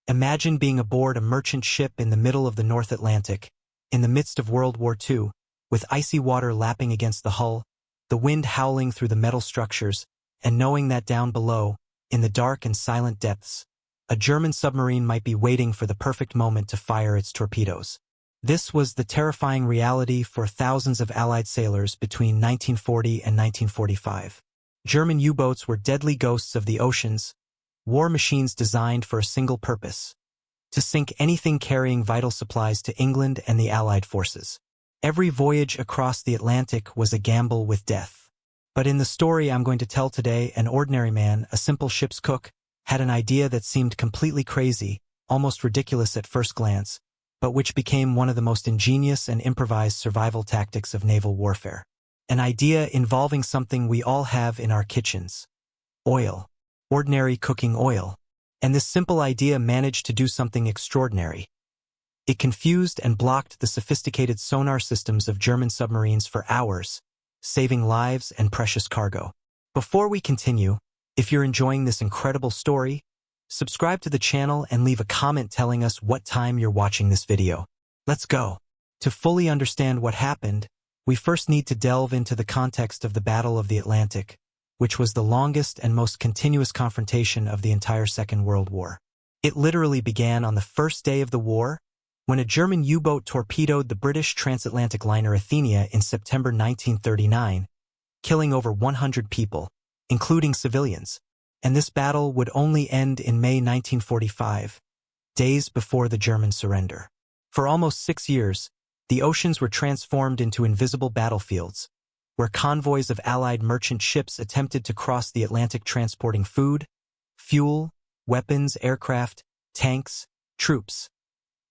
Imagine being aboard a merchant ship in the middle of the North Atlantic, in the midst of World War II, with icy water lapping against the hull, the wind howling through the metal structures, and knowing that down below, in the dark and silent depths, a German submarine might be waiting for the perfect moment to fire its torpedoes. This was the terrifying reality for thousands of Allied sailors between 1940 and 1945. German U-boats were deadly ghosts of the oceans, war machines designed for a single purpose: to sink anything carrying vital supplies to England and the Allied forces. Every voyage across the Atlantic was a gamble with death. But in the story I'm going to tell today, an ordinary man, a simple ship's cook, had an idea that seemed completely crazy, almost ridiculous at first glance, but which became one of the most ingenious and improvised survival tactics of naval warfare. An idea involving something we all have in our kitchens: oil. Ordinary cooking oil. And this simple idea managed to do something extraordinary. It confused and blocked the sophisticated sonar systems of German submarines for hours, saving lives and precious cargo. Before we continue, if you're enjoying this incredible story, subscribe to the channel and leave a comment telling us what time you're watching this video. Let's go. To fully understand what happened, we first need to delve into the context of the Battle of the Atlantic, which was the longest and most continuous confrontation of the entire Second World War. It literally began on the first day of the war, when a German U-boat torpedoed the British transatlantic liner Athenia in September 1939, killing over 100 people, including civilians. And this battle would only end in May 1945, days before the German surrender. For almost 6 years, the oceans were transformed into invisible battlefields, where convoys of Allied merchant ships attempted to cross the Atlantic transporting food, fuel, weapons, aircraft, tanks, troops,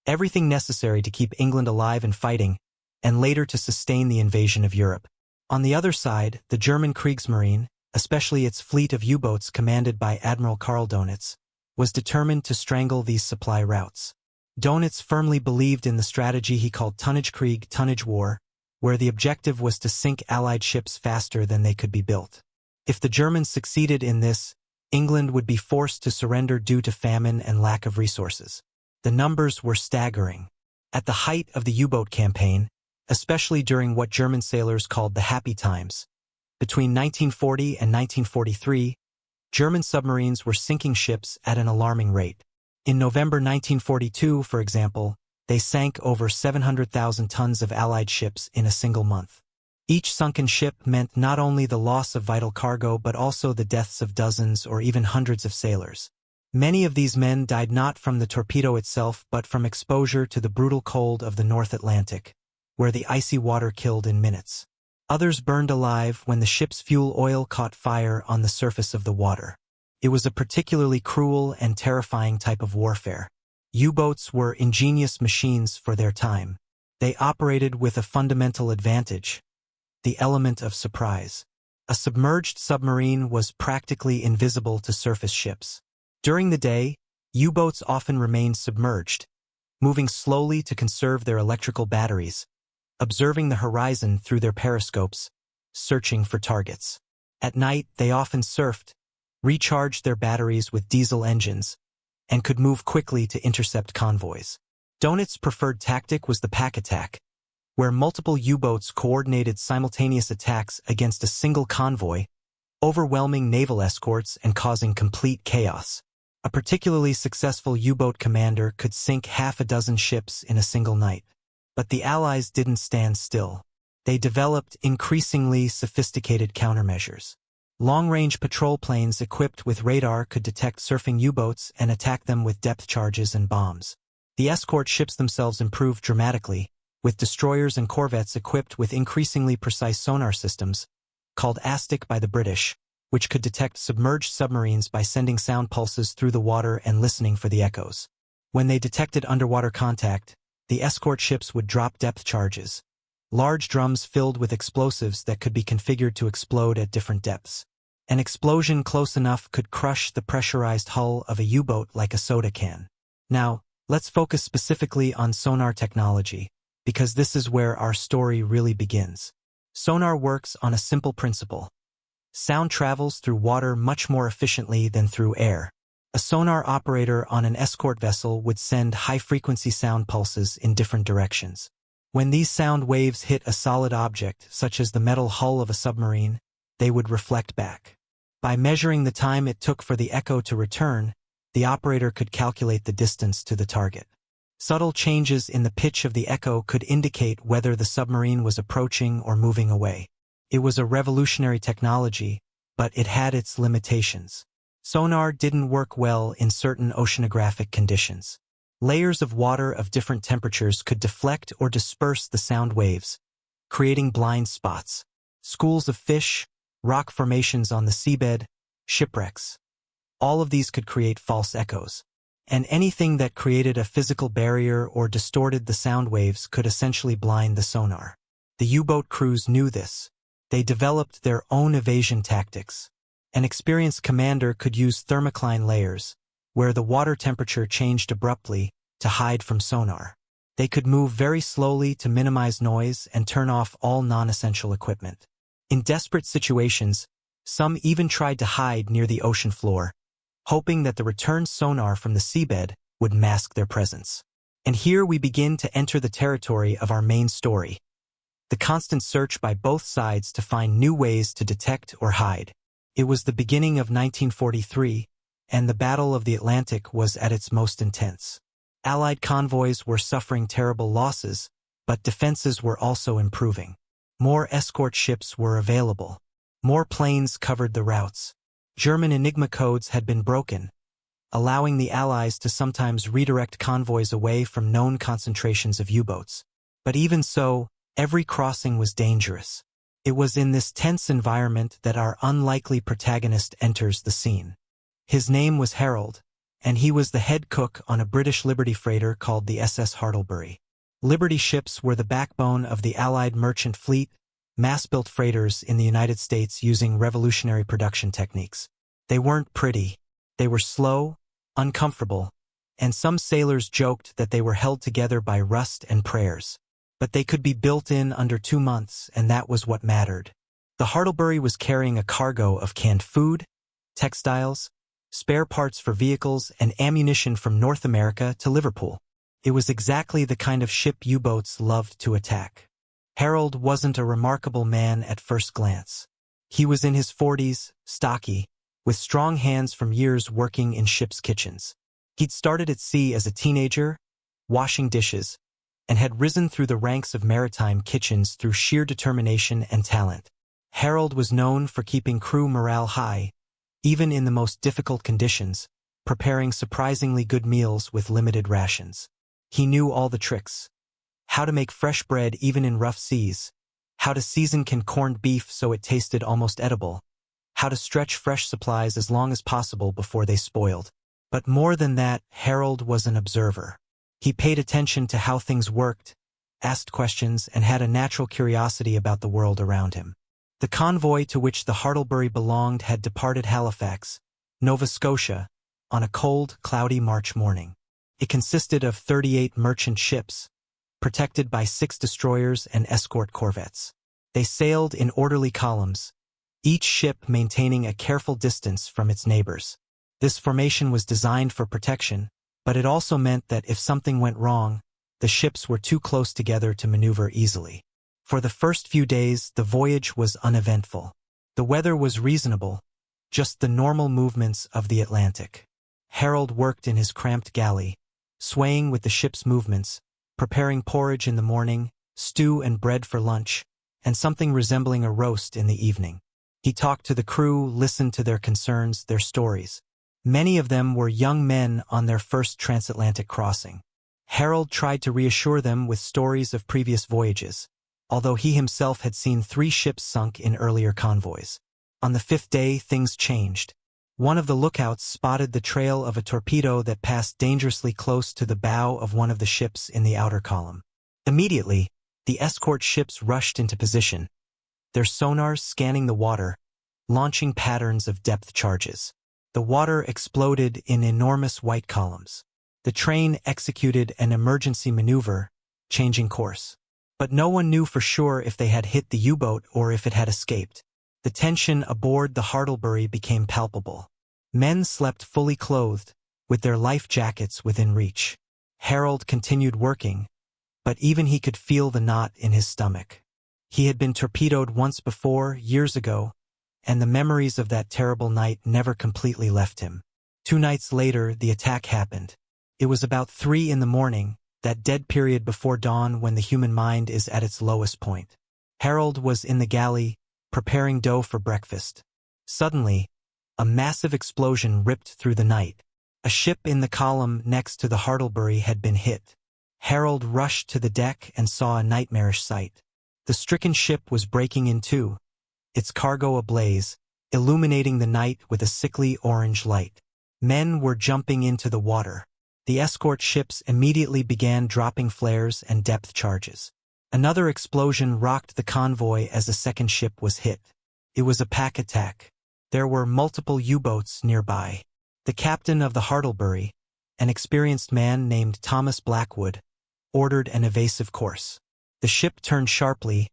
everything necessary to keep England alive and fighting, and later to sustain the invasion of Europe. On the other side, the German Kriegsmarine, especially its fleet of U-boats commanded by Admiral Karl Donitz, was determined to strangle these supply routes. Donitz firmly believed in the strategy he called Tonnagekrieg, tonnage war, where the objective was to sink Allied ships faster than they could be built. If the Germans succeeded in this, England would be forced to surrender due to famine and lack of resources. The numbers were staggering. At the height of the U-boat campaign, especially during what German sailors called the happy times, between 1940 and 1943, German submarines were sinking ships at an alarming rate. In November 1942, for example, they sank over 700,000 tons of Allied ships in a single month. Each sunken ship meant not only the loss of vital cargo but also the deaths of dozens or even hundreds of sailors. Many of these men died not from the torpedo itself but from exposure to the brutal cold of the North Atlantic, where the icy water killed in minutes. Others burned alive when the ship's fuel oil caught fire on the surface of the water. It was a particularly cruel and terrifying type of warfare. U-boats were ingenious machines for their time. They operated with a fundamental advantage: the element of surprise. A submerged submarine was practically invisible to surface ships. During the day, U-boats often remained submerged, moving slowly to conserve their electrical batteries, observing the horizon through their periscopes, searching for targets. At night, they often surfed, recharged their batteries with diesel engines, and could move quickly to intercept convoys. Donitz's preferred tactic was the pack attack, where multiple U-boats coordinated simultaneous attacks against a single convoy, overwhelming naval escorts and causing complete chaos. A particularly successful U-boat commander could sink half a dozen ships in a single night. But the Allies didn't stand still. They developed increasingly sophisticated countermeasures. Long-range patrol planes equipped with radar could detect surfing U-boats and attack them with depth charges and bombs. The escort ships themselves improved dramatically, with destroyers and corvettes equipped with increasingly precise sonar systems, called ASTIC by the British, which could detect submerged submarines by sending sound pulses through the water and listening for the echoes. When they detected underwater contact, the escort ships would drop depth charges, large drums filled with explosives that could be configured to explode at different depths. An explosion close enough could crush the pressurized hull of a U-boat like a soda can. Now, let's focus specifically on sonar technology, because this is where our story really begins. Sonar works on a simple principle. Sound travels through water much more efficiently than through air. A sonar operator on an escort vessel would send high-frequency sound pulses in different directions. When these sound waves hit a solid object, such as the metal hull of a submarine, they would reflect back. By measuring the time it took for the echo to return, the operator could calculate the distance to the target. Subtle changes in the pitch of the echo could indicate whether the submarine was approaching or moving away. It was a revolutionary technology, but it had its limitations. Sonar didn't work well in certain oceanographic conditions. Layers of water of different temperatures could deflect or disperse the sound waves, creating blind spots. Schools of fish, rock formations on the seabed, shipwrecks. All of these could create false echoes. And anything that created a physical barrier or distorted the sound waves could essentially blind the sonar. The U-boat crews knew this. They developed their own evasion tactics. An experienced commander could use thermocline layers, where the water temperature changed abruptly, to hide from sonar. They could move very slowly to minimize noise and turn off all non-essential equipment. In desperate situations, some even tried to hide near the ocean floor, hoping that the return sonar from the seabed would mask their presence. And here we begin to enter the territory of our main story. The constant search by both sides to find new ways to detect or hide. It was the beginning of 1943, and the Battle of the Atlantic was at its most intense. Allied convoys were suffering terrible losses, but defenses were also improving. More escort ships were available. More planes covered the routes. German Enigma codes had been broken, allowing the Allies to sometimes redirect convoys away from known concentrations of U-boats. But even so, every crossing was dangerous. It was in this tense environment that our unlikely protagonist enters the scene. His name was Harold, and he was the head cook on a British Liberty freighter called the SS Hartlebury. Liberty ships were the backbone of the Allied merchant fleet, mass-built freighters in the United States using revolutionary production techniques. They weren't pretty. They were slow, uncomfortable, and some sailors joked that they were held together by rust and prayers. But they could be built in under 2 months, and that was what mattered. The Hartlebury was carrying a cargo of canned food, textiles, spare parts for vehicles, and ammunition from North America to Liverpool. It was exactly the kind of ship U-boats loved to attack. Harold wasn't a remarkable man at first glance. He was in his 40s, stocky, with strong hands from years working in ships' kitchens. He'd started at sea as a teenager, washing dishes, and had risen through the ranks of maritime kitchens through sheer determination and talent. Harold was known for keeping crew morale high, even in the most difficult conditions, preparing surprisingly good meals with limited rations. He knew all the tricks. How to make fresh bread even in rough seas, how to season canned corned beef so it tasted almost edible, how to stretch fresh supplies as long as possible before they spoiled. But more than that, Harold was an observer. He paid attention to how things worked, asked questions, and had a natural curiosity about the world around him. The convoy to which the Hartlebury belonged had departed Halifax, Nova Scotia, on a cold, cloudy March morning. It consisted of 38 merchant ships, protected by 6 destroyers and escort corvettes. They sailed in orderly columns, each ship maintaining a careful distance from its neighbors. This formation was designed for protection, but it also meant that if something went wrong, the ships were too close together to maneuver easily. For the first few days, the voyage was uneventful. The weather was reasonable, just the normal movements of the Atlantic. Harold worked in his cramped galley, swaying with the ship's movements, preparing porridge in the morning, stew and bread for lunch, and something resembling a roast in the evening. He talked to the crew, listened to their concerns, their stories. Many of them were young men on their first transatlantic crossing. Harold tried to reassure them with stories of previous voyages, although he himself had seen 3 ships sunk in earlier convoys. On the 5th day, things changed. One of the lookouts spotted the trail of a torpedo that passed dangerously close to the bow of one of the ships in the outer column. Immediately, the escort ships rushed into position, their sonars scanning the water, launching patterns of depth charges. The water exploded in enormous white columns. The train executed an emergency maneuver, changing course. But no one knew for sure if they had hit the U-boat or if it had escaped. The tension aboard the Hartlebury became palpable. Men slept fully clothed, with their life jackets within reach. Harold continued working, but even he could feel the knot in his stomach. He had been torpedoed once before, years ago, and the memories of that terrible night never completely left him. 2 nights later, the attack happened. It was about 3 in the morning, that dead period before dawn when the human mind is at its lowest point. Harold was in the galley, preparing dough for breakfast. Suddenly, a massive explosion ripped through the night. A ship in the column next to the Hartlebury had been hit. Harold rushed to the deck and saw a nightmarish sight. The stricken ship was breaking in two, its cargo ablaze, illuminating the night with a sickly orange light. Men were jumping into the water. The escort ships immediately began dropping flares and depth charges. Another explosion rocked the convoy as a second ship was hit. It was a pack attack. There were multiple U-boats nearby. The captain of the Hartlebury, an experienced man named Thomas Blackwood, ordered an evasive course. The ship turned sharply,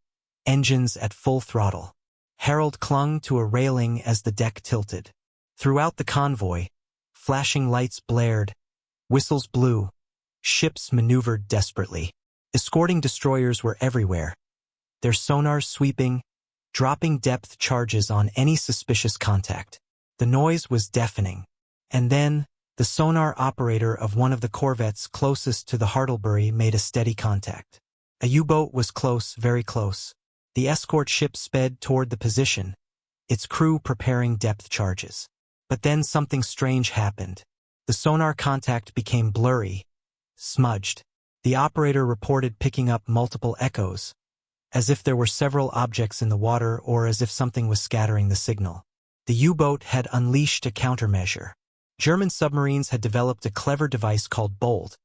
engines at full throttle. Harold clung to a railing as the deck tilted. Throughout the convoy, flashing lights blared, whistles blew, ships maneuvered desperately. Escorting destroyers were everywhere, their sonars sweeping, dropping depth charges on any suspicious contact. The noise was deafening. And then, the sonar operator of one of the corvettes closest to the Hartlebury made a steady contact. A U-boat was close, very close. The escort ship sped toward the position, its crew preparing depth charges. But then something strange happened. The sonar contact became blurry, smudged. The operator reported picking up multiple echoes, as if there were several objects in the water or as if something was scattering the signal. The U-boat had unleashed a countermeasure. German submarines had developed a clever device called Bold,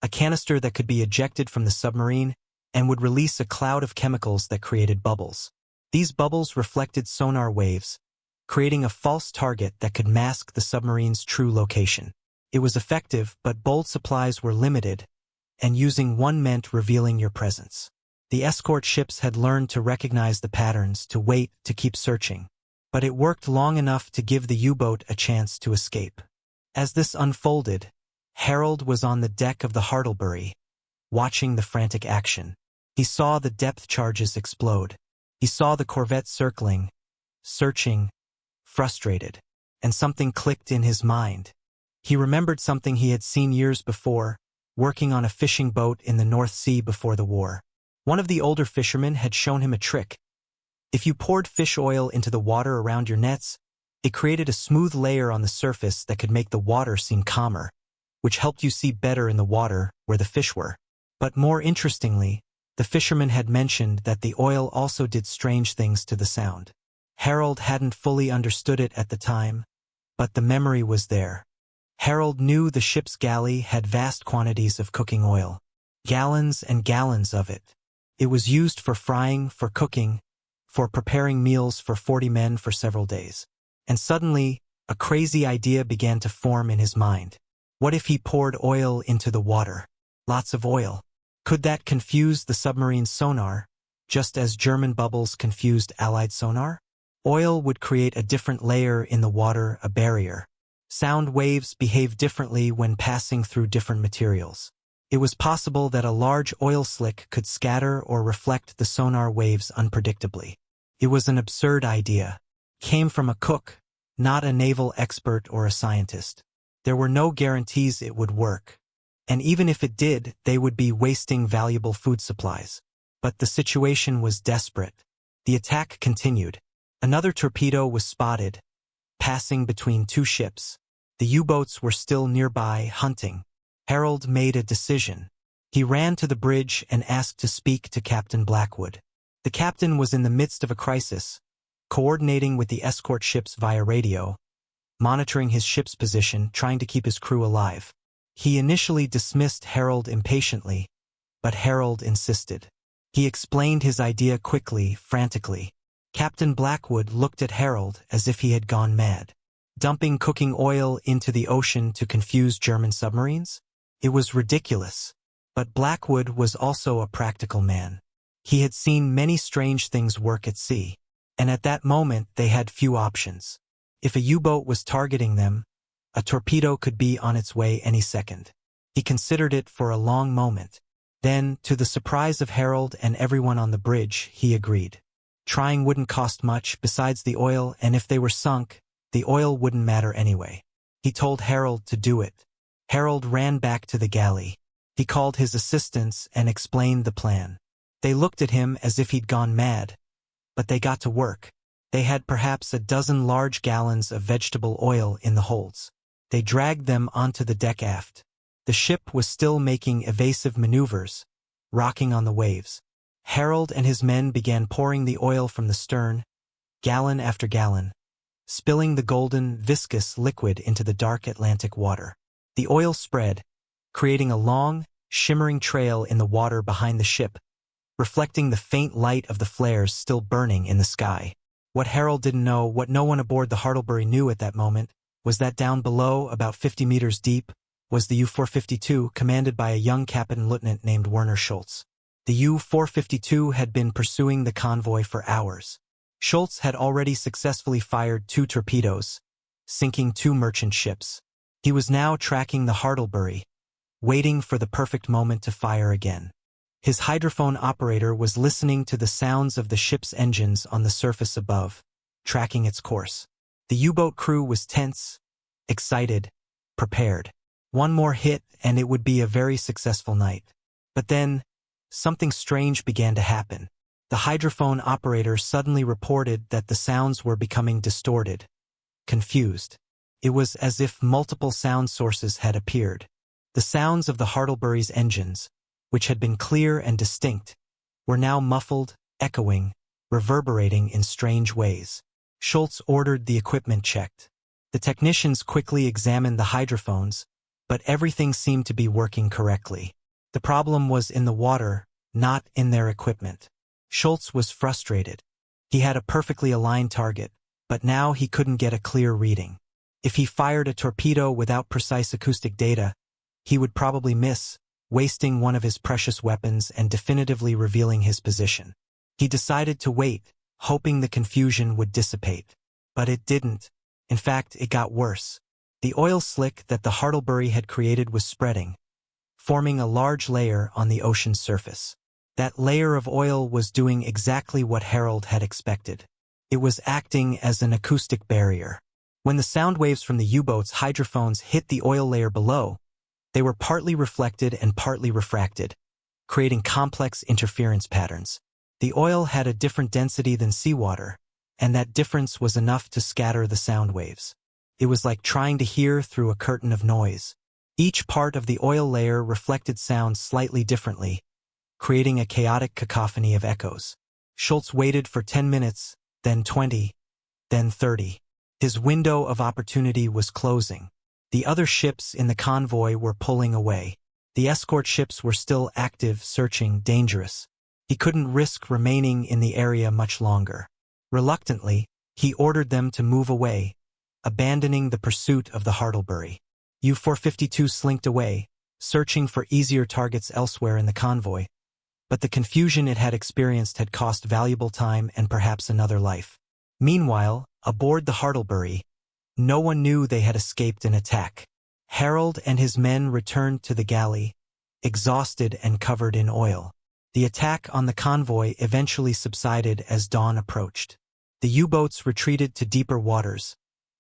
a canister that could be ejected from the submarine and would release a cloud of chemicals that created bubbles. These bubbles reflected sonar waves, creating a false target that could mask the submarine's true location. It was effective, but Bold supplies were limited, and using one meant revealing your presence. The escort ships had learned to recognize the patterns, to wait, to keep searching. But it worked long enough to give the U-boat a chance to escape. As this unfolded, Harold was on the deck of the Hartlebury, watching the frantic action. He saw the depth charges explode. He saw the corvette circling, searching, frustrated, and something clicked in his mind. He remembered something he had seen years before, working on a fishing boat in the North Sea before the war. One of the older fishermen had shown him a trick. If you poured fish oil into the water around your nets, it created a smooth layer on the surface that could make the water seem calmer, which helped you see better in the water where the fish were. But more interestingly, the fisherman had mentioned that the oil also did strange things to the sound. Harold hadn't fully understood it at the time, but the memory was there. Harold knew the ship's galley had vast quantities of cooking oil, gallons and gallons of it. It was used for frying, for cooking, for preparing meals for 40 men for several days. And suddenly, a crazy idea began to form in his mind. What if he poured oil into the water? Lots of oil. Could that confuse the submarine's sonar, just as German bubbles confused Allied sonar? Oil would create a different layer in the water, a barrier. Sound waves behave differently when passing through different materials. It was possible that a large oil slick could scatter or reflect the sonar waves unpredictably. It was an absurd idea. Came from a cook, not a naval expert or a scientist. There were no guarantees it would work. And even if it did, they would be wasting valuable food supplies. But the situation was desperate. The attack continued. Another torpedo was spotted, passing between 2 ships. The U-boats were still nearby, hunting. Harold made a decision. He ran to the bridge and asked to speak to Captain Blackwood. The captain was in the midst of a crisis, coordinating with the escort ships via radio, monitoring his ship's position, trying to keep his crew alive. He initially dismissed Harold impatiently, but Harold insisted. He explained his idea quickly, frantically. Captain Blackwood looked at Harold as if he had gone mad. Dumping cooking oil into the ocean to confuse German submarines? It was ridiculous. But Blackwood was also a practical man. He had seen many strange things work at sea. And at that moment they had few options. If a U-boat was targeting them, a torpedo could be on its way any second. He considered it for a long moment. Then, to the surprise of Harold and everyone on the bridge, he agreed. Trying wouldn't cost much besides the oil, and if they were sunk, the oil wouldn't matter anyway. He told Harold to do it. Harold ran back to the galley. He called his assistants and explained the plan. They looked at him as if he'd gone mad, but they got to work. They had perhaps a dozen large gallons of vegetable oil in the holds. They dragged them onto the deck aft. The ship was still making evasive maneuvers, rocking on the waves. Harold and his men began pouring the oil from the stern, gallon after gallon, spilling the golden, viscous liquid into the dark Atlantic water. The oil spread, creating a long, shimmering trail in the water behind the ship, reflecting the faint light of the flares still burning in the sky. What Harold didn't know, what no one aboard the Hartlebury knew at that moment, was that down below, about 50 meters deep, was the U-452, commanded by a young captain lieutenant named Werner Schultz. The U-452 had been pursuing the convoy for hours. Schultz had already successfully fired 2 torpedoes, sinking 2 merchant ships. He was now tracking the Hartlebury, waiting for the perfect moment to fire again. His hydrophone operator was listening to the sounds of the ship's engines on the surface above, tracking its course. The U-boat crew was tense, excited, prepared. One more hit and it would be a very successful night. But then, something strange began to happen. The hydrophone operator suddenly reported that the sounds were becoming distorted, confused. It was as if multiple sound sources had appeared. The sounds of the Hartlebury's engines, which had been clear and distinct, were now muffled, echoing, reverberating in strange ways. Schultz ordered the equipment checked. The technicians quickly examined the hydrophones, but everything seemed to be working correctly. The problem was in the water, not in their equipment. Schultz was frustrated. He had a perfectly aligned target, but now he couldn't get a clear reading. If he fired a torpedo without precise acoustic data, he would probably miss, wasting one of his precious weapons and definitively revealing his position. He decided to wait, hoping the confusion would dissipate. But it didn't. In fact, it got worse. The oil slick that the Hartlebury had created was spreading, forming a large layer on the ocean's surface. That layer of oil was doing exactly what Harold had expected. It was acting as an acoustic barrier. When the sound waves from the U-boat's hydrophones hit the oil layer below, they were partly reflected and partly refracted, creating complex interference patterns. The oil had a different density than seawater, and that difference was enough to scatter the sound waves. It was like trying to hear through a curtain of noise. Each part of the oil layer reflected sound slightly differently, creating a chaotic cacophony of echoes. Schultz waited for 10 minutes, then 20, then 30. His window of opportunity was closing. The other ships in the convoy were pulling away. The escort ships were still active, searching, dangerous. He couldn't risk remaining in the area much longer. Reluctantly, he ordered them to move away, abandoning the pursuit of the Hartlebury. U-452 slinked away, searching for easier targets elsewhere in the convoy, but the confusion it had experienced had cost valuable time and perhaps another life. Meanwhile, aboard the Hartlebury, no one knew they had escaped an attack. Harold and his men returned to the galley, exhausted and covered in oil. The attack on the convoy eventually subsided as dawn approached. The U-boats retreated to deeper waters,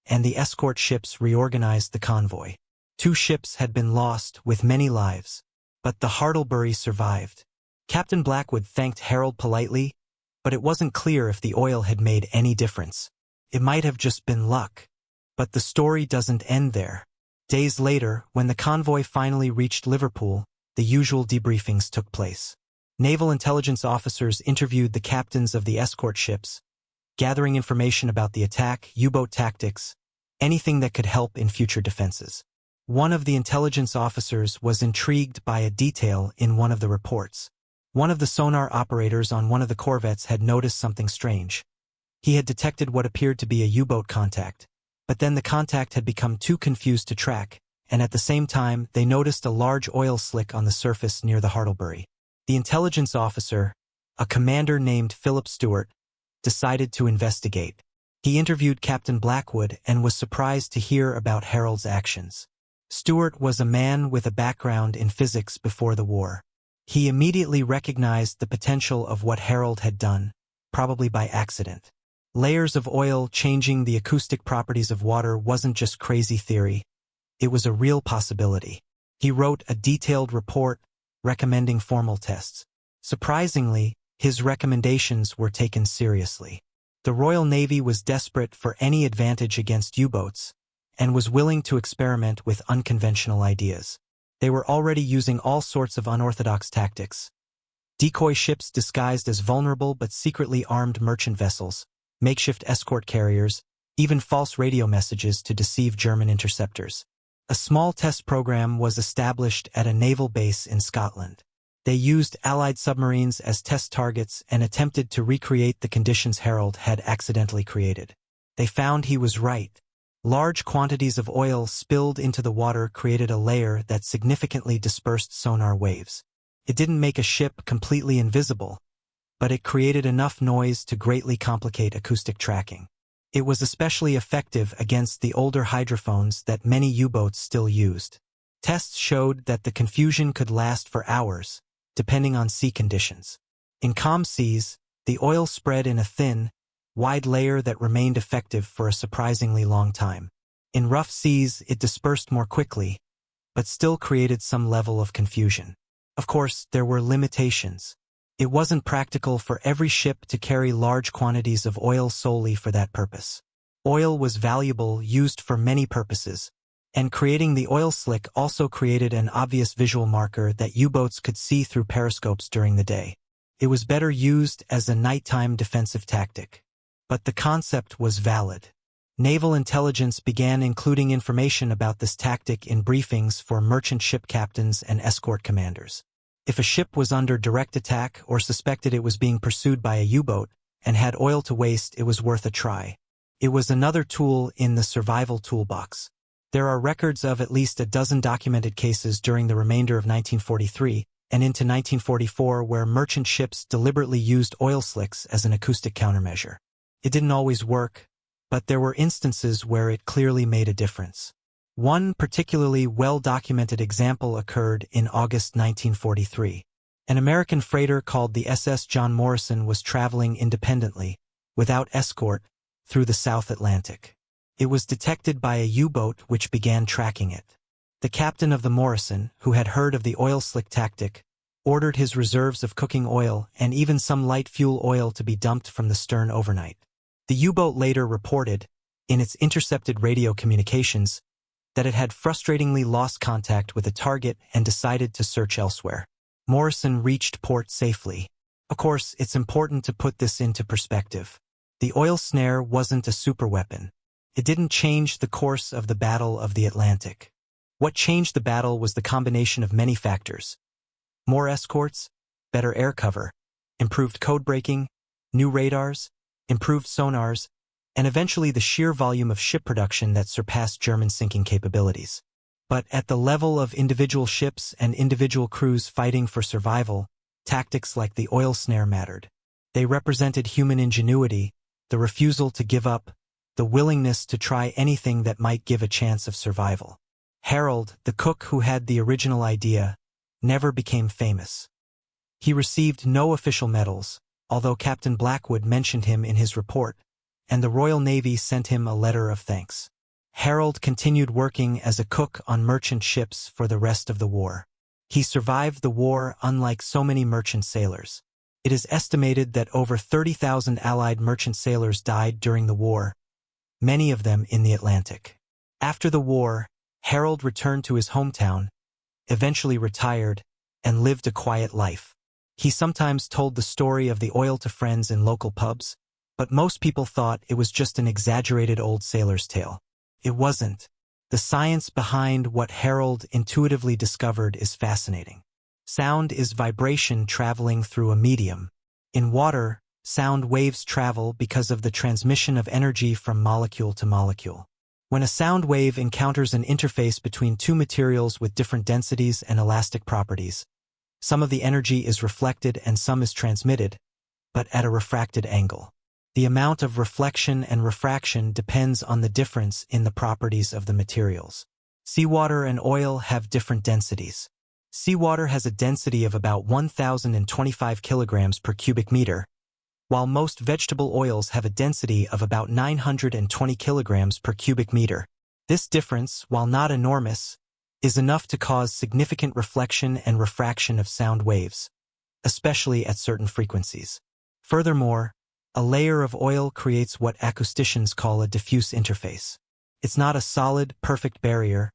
and the escort ships reorganized the convoy. 2 ships had been lost with many lives, but the Hartlebury survived. Captain Blackwood thanked Harold politely, but it wasn't clear if the oil had made any difference. It might have just been luck. But the story doesn't end there. Days later, when the convoy finally reached Liverpool, the usual debriefings took place. Naval intelligence officers interviewed the captains of the escort ships, gathering information about the attack, U-boat tactics, anything that could help in future defenses. One of the intelligence officers was intrigued by a detail in one of the reports. One of the sonar operators on one of the corvettes had noticed something strange. He had detected what appeared to be a U-boat contact, but then the contact had become too confused to track, and at the same time they noticed a large oil slick on the surface near the Hartlebury. The intelligence officer, a commander named Philip Stewart, decided to investigate. He interviewed Captain Blackwood and was surprised to hear about Harold's actions. Stewart was a man with a background in physics before the war. He immediately recognized the potential of what Harold had done, probably by accident. Layers of oil changing the acoustic properties of water wasn't just crazy theory, it was a real possibility. He wrote a detailed report recommending formal tests. Surprisingly, his recommendations were taken seriously. The Royal Navy was desperate for any advantage against U-boats and was willing to experiment with unconventional ideas. They were already using all sorts of unorthodox tactics. Decoy ships disguised as vulnerable but secretly armed merchant vessels, makeshift escort carriers, even false radio messages to deceive German interceptors. A small test program was established at a naval base in Scotland. They used Allied submarines as test targets and attempted to recreate the conditions Harold had accidentally created. They found he was right. Large quantities of oil spilled into the water created a layer that significantly dispersed sonar waves. It didn't make a ship completely invisible, but it created enough noise to greatly complicate acoustic tracking. It was especially effective against the older hydrophones that many U-boats still used. Tests showed that the confusion could last for hours, depending on sea conditions. In calm seas, the oil spread in a thin, wide layer that remained effective for a surprisingly long time. In rough seas, it dispersed more quickly, but still created some level of confusion. Of course, there were limitations. It wasn't practical for every ship to carry large quantities of oil solely for that purpose. Oil was valuable, used for many purposes, and creating the oil slick also created an obvious visual marker that U-boats could see through periscopes during the day. It was better used as a nighttime defensive tactic. But the concept was valid. Naval intelligence began including information about this tactic in briefings for merchant ship captains and escort commanders. If a ship was under direct attack or suspected it was being pursued by a U-boat and had oil to waste, it was worth a try. It was another tool in the survival toolbox. There are records of at least a dozen documented cases during the remainder of 1943 and into 1944 where merchant ships deliberately used oil slicks as an acoustic countermeasure. It didn't always work, but there were instances where it clearly made a difference. One particularly well-documented example occurred in August 1943. An American freighter called the SS John Morrison was traveling independently, without escort, through the South Atlantic. It was detected by a U-boat which began tracking it. The captain of the Morrison, who had heard of the oil slick tactic, ordered his reserves of cooking oil and even some light fuel oil to be dumped from the stern overnight. The U-boat later reported, in its intercepted radio communications, that it had frustratingly lost contact with a target and decided to search elsewhere. Morrison reached port safely. Of course, it's important to put this into perspective. The oil snare wasn't a superweapon. It didn't change the course of the Battle of the Atlantic. What changed the battle was the combination of many factors. More escorts, better air cover, improved code breaking, new radars, improved sonars, and eventually the sheer volume of ship production that surpassed German sinking capabilities. But at the level of individual ships and individual crews fighting for survival, tactics like the oil snare mattered. They represented human ingenuity, the refusal to give up, the willingness to try anything that might give a chance of survival. Harold, the cook who had the original idea, never became famous. He received no official medals, although Captain Blackwood mentioned him in his report, and the Royal Navy sent him a letter of thanks. Harold continued working as a cook on merchant ships for the rest of the war. He survived the war unlike so many merchant sailors. It is estimated that over 30,000 Allied merchant sailors died during the war, many of them in the Atlantic. After the war, Harold returned to his hometown, eventually retired, and lived a quiet life. He sometimes told the story of the oil to friends in local pubs, but most people thought it was just an exaggerated old sailor's tale. It wasn't. The science behind what Harold intuitively discovered is fascinating. Sound is vibration traveling through a medium. In water, sound waves travel because of the transmission of energy from molecule to molecule. When a sound wave encounters an interface between two materials with different densities and elastic properties, some of the energy is reflected and some is transmitted, but at a refracted angle. The amount of reflection and refraction depends on the difference in the properties of the materials. Seawater and oil have different densities. Seawater has a density of about 1,025 kilograms per cubic meter, while most vegetable oils have a density of about 920 kilograms per cubic meter. This difference, while not enormous, is enough to cause significant reflection and refraction of sound waves, especially at certain frequencies. Furthermore, a layer of oil creates what acousticians call a diffuse interface. It's not a solid, perfect barrier,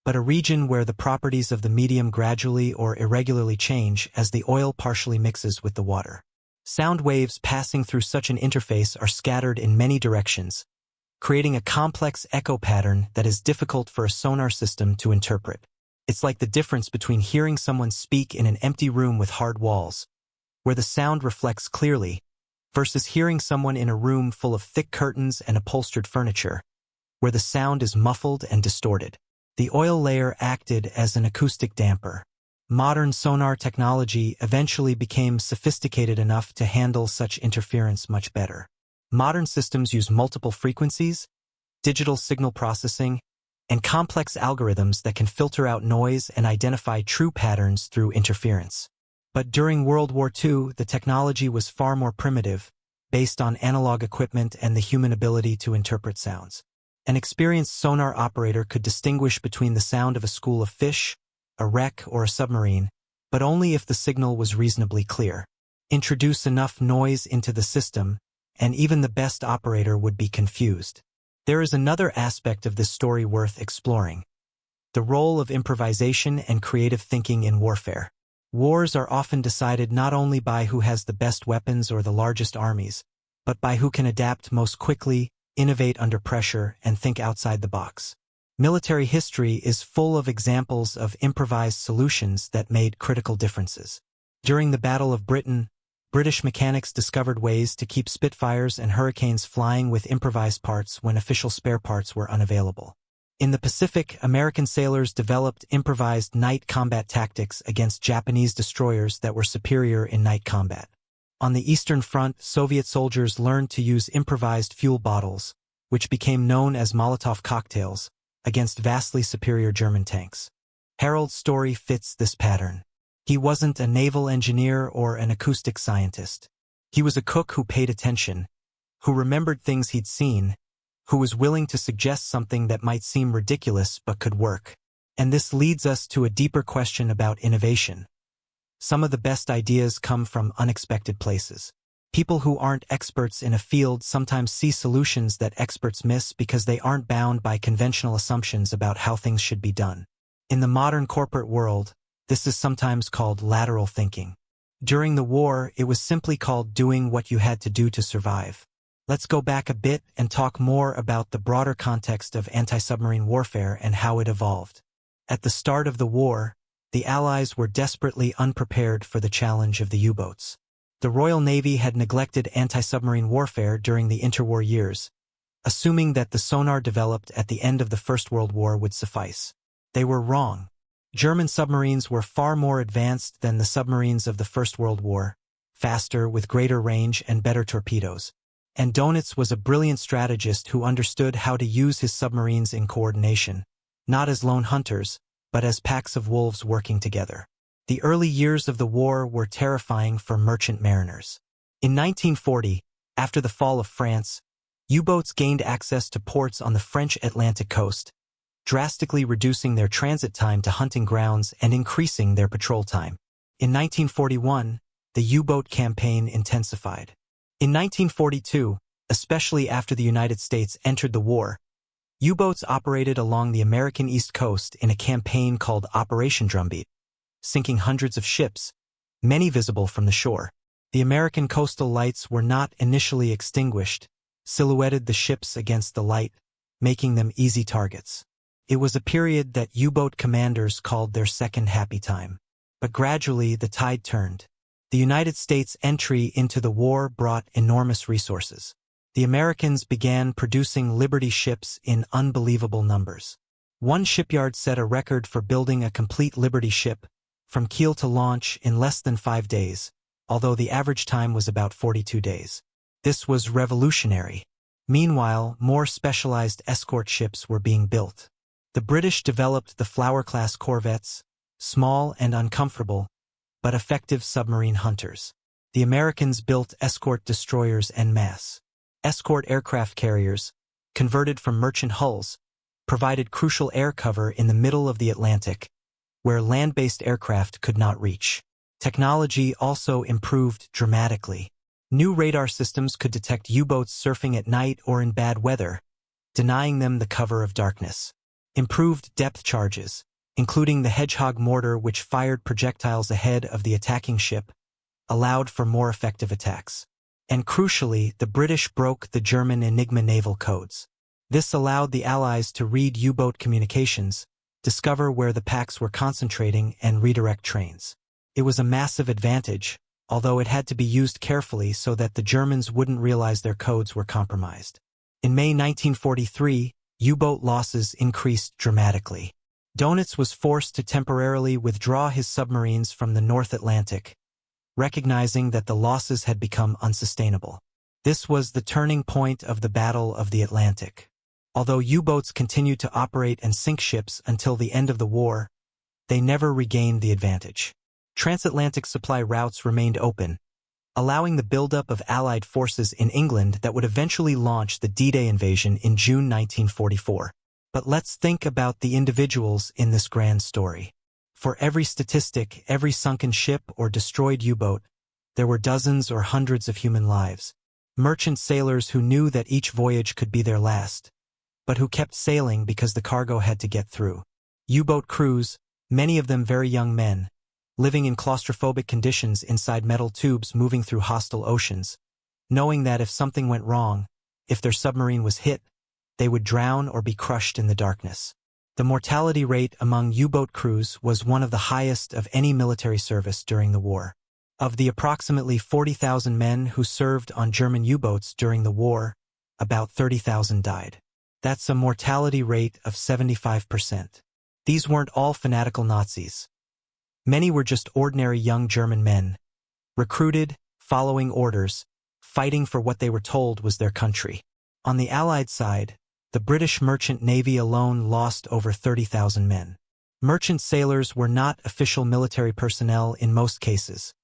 but a region where the properties of the medium gradually or irregularly change as the oil partially mixes with the water. Sound waves passing through such an interface are scattered in many directions, creating a complex echo pattern that is difficult for a sonar system to interpret. It's like the difference between hearing someone speak in an empty room with hard walls, where the sound reflects clearly, versus hearing someone in a room full of thick curtains and upholstered furniture, where the sound is muffled and distorted. The oil layer acted as an acoustic damper. Modern sonar technology eventually became sophisticated enough to handle such interference much better. Modern systems use multiple frequencies, digital signal processing, and complex algorithms that can filter out noise and identify true patterns through interference. But during World War II, the technology was far more primitive, based on analog equipment and the human ability to interpret sounds. An experienced sonar operator could distinguish between the sound of a school of fish, a wreck, or a submarine, but only if the signal was reasonably clear. Introduce enough noise into the system, and even the best operator would be confused. There is another aspect of this story worth exploring: the role of improvisation and creative thinking in warfare. Wars are often decided not only by who has the best weapons or the largest armies, but by who can adapt most quickly, innovate under pressure, and think outside the box. Military history is full of examples of improvised solutions that made critical differences. During the Battle of Britain, British mechanics discovered ways to keep Spitfires and Hurricanes flying with improvised parts when official spare parts were unavailable. In the Pacific, American sailors developed improvised night combat tactics against Japanese destroyers that were superior in night combat. On the Eastern Front, Soviet soldiers learned to use improvised fuel bottles, which became known as Molotov cocktails, against vastly superior German tanks. Harold's story fits this pattern. He wasn't a naval engineer or an acoustic scientist. He was a cook who paid attention, who remembered things he'd seen, who was willing to suggest something that might seem ridiculous but could work. And this leads us to a deeper question about innovation. Some of the best ideas come from unexpected places. People who aren't experts in a field sometimes see solutions that experts miss because they aren't bound by conventional assumptions about how things should be done. In the modern corporate world, this is sometimes called lateral thinking. During the war, it was simply called doing what you had to do to survive. Let's go back a bit and talk more about the broader context of anti-submarine warfare and how it evolved. At the start of the war, the Allies were desperately unprepared for the challenge of the U-boats. The Royal Navy had neglected anti-submarine warfare during the interwar years, assuming that the sonar developed at the end of the First World War would suffice. They were wrong. German submarines were far more advanced than the submarines of the First World War, faster, with greater range and better torpedoes. And Dönitz was a brilliant strategist who understood how to use his submarines in coordination, not as lone hunters, but as packs of wolves working together. The early years of the war were terrifying for merchant mariners. In 1940, after the fall of France, U-boats gained access to ports on the French Atlantic coast, drastically reducing their transit time to hunting grounds and increasing their patrol time. In 1941, the U-boat campaign intensified. In 1942, especially after the United States entered the war, U-boats operated along the American East Coast in a campaign called Operation Drumbeat, sinking hundreds of ships, many visible from the shore. The American coastal lights were not initially extinguished, silhouetted the ships against the light, making them easy targets. It was a period that U-boat commanders called their second happy time. But gradually the tide turned. The United States' entry into the war brought enormous resources. The Americans began producing Liberty ships in unbelievable numbers. One shipyard set a record for building a complete Liberty ship, from keel to launch, in less than 5 days, although the average time was about 42 days. This was revolutionary. Meanwhile, more specialized escort ships were being built. The British developed the Flower-class corvettes, small and uncomfortable, but effective submarine hunters. The Americans built escort destroyers en masse. Escort aircraft carriers, converted from merchant hulls, provided crucial air cover in the middle of the Atlantic, where land-based aircraft could not reach. Technology also improved dramatically. New radar systems could detect U-boats surfing at night or in bad weather, denying them the cover of darkness. Improved depth charges, including the Hedgehog mortar which fired projectiles ahead of the attacking ship, allowed for more effective attacks. And crucially, the British broke the German Enigma naval codes. This allowed the Allies to read U-boat communications, discover where the packs were concentrating, and redirect trains. It was a massive advantage, although it had to be used carefully so that the Germans wouldn't realize their codes were compromised. In May 1943, U-boat losses increased dramatically. Dönitz was forced to temporarily withdraw his submarines from the North Atlantic, recognizing that the losses had become unsustainable. This was the turning point of the Battle of the Atlantic. Although U-boats continued to operate and sink ships until the end of the war, they never regained the advantage. Transatlantic supply routes remained open, allowing the buildup of Allied forces in England that would eventually launch the D-Day invasion in June 1944. But let's think about the individuals in this grand story. For every statistic, every sunken ship or destroyed U-boat, there were dozens or hundreds of human lives. Merchant sailors who knew that each voyage could be their last, but who kept sailing because the cargo had to get through. U-boat crews, many of them very young men, living in claustrophobic conditions inside metal tubes moving through hostile oceans, knowing that if something went wrong, if their submarine was hit, they would drown or be crushed in the darkness. The mortality rate among U-boat crews was one of the highest of any military service during the war. Of the approximately 40,000 men who served on German U-boats during the war, about 30,000 died. That's a mortality rate of 75%. These weren't all fanatical Nazis. Many were just ordinary young German men, recruited, following orders, fighting for what they were told was their country. On the Allied side, the British Merchant Navy alone lost over 30,000 men. Merchant sailors were not official military personnel in most cases,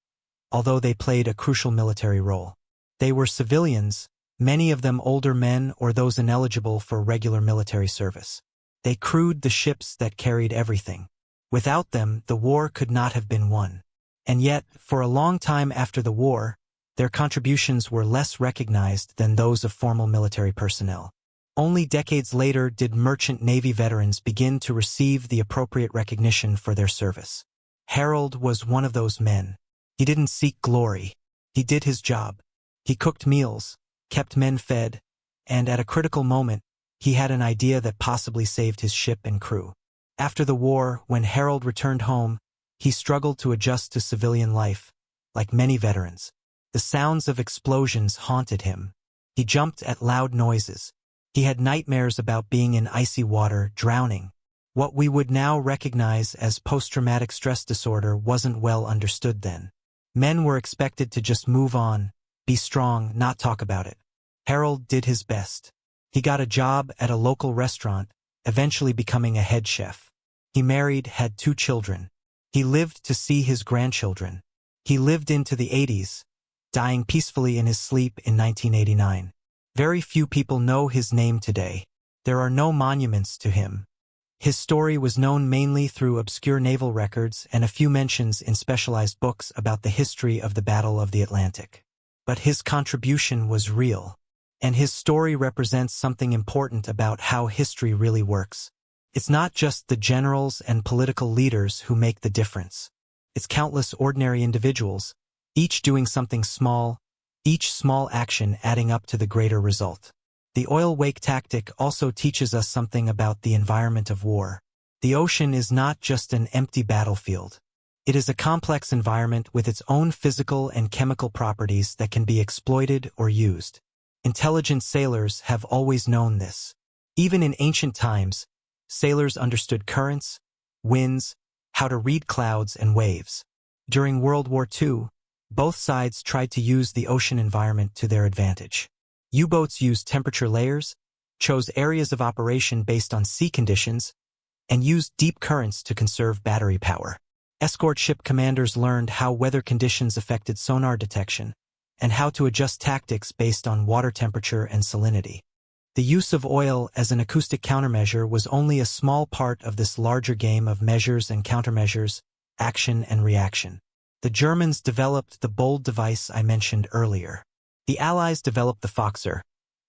although they played a crucial military role. They were civilians, many of them older men or those ineligible for regular military service. They crewed the ships that carried everything. Without them, the war could not have been won. And yet, for a long time after the war, their contributions were less recognized than those of formal military personnel. Only decades later did Merchant Navy veterans begin to receive the appropriate recognition for their service. Harold was one of those men. He didn't seek glory. He did his job. He cooked meals, kept men fed, and at a critical moment, he had an idea that possibly saved his ship and crew. After the war, when Harold returned home, he struggled to adjust to civilian life, like many veterans. The sounds of explosions haunted him. He jumped at loud noises. He had nightmares about being in icy water, drowning. What we would now recognize as post-traumatic stress disorder wasn't well understood then. Men were expected to just move on, be strong, not talk about it. Harold did his best. He got a job at a local restaurant, eventually becoming a head chef. He married, had 2 children. He lived to see his grandchildren. He lived into the 80s, dying peacefully in his sleep in 1989. Very few people know his name today. There are no monuments to him. His story was known mainly through obscure naval records and a few mentions in specialized books about the history of the Battle of the Atlantic. But his contribution was real, and his story represents something important about how history really works. It's not just the generals and political leaders who make the difference. It's countless ordinary individuals, each doing something small, each small action adding up to the greater result. The oil wake tactic also teaches us something about the environment of war. The ocean is not just an empty battlefield. It is a complex environment with its own physical and chemical properties that can be exploited or used. Intelligent sailors have always known this. Even in ancient times, sailors understood currents, winds, how to read clouds and waves. During World War II, Both sides tried to use the ocean environment to their advantage. U-boats used temperature layers, chose areas of operation based on sea conditions, and used deep currents to conserve battery power. Escort ship commanders learned how weather conditions affected sonar detection, and how to adjust tactics based on water temperature and salinity. The use of oil as an acoustic countermeasure was only a small part of this larger game of measures and countermeasures, action and reaction. The Germans developed the bold device I mentioned earlier. The Allies developed the Foxer,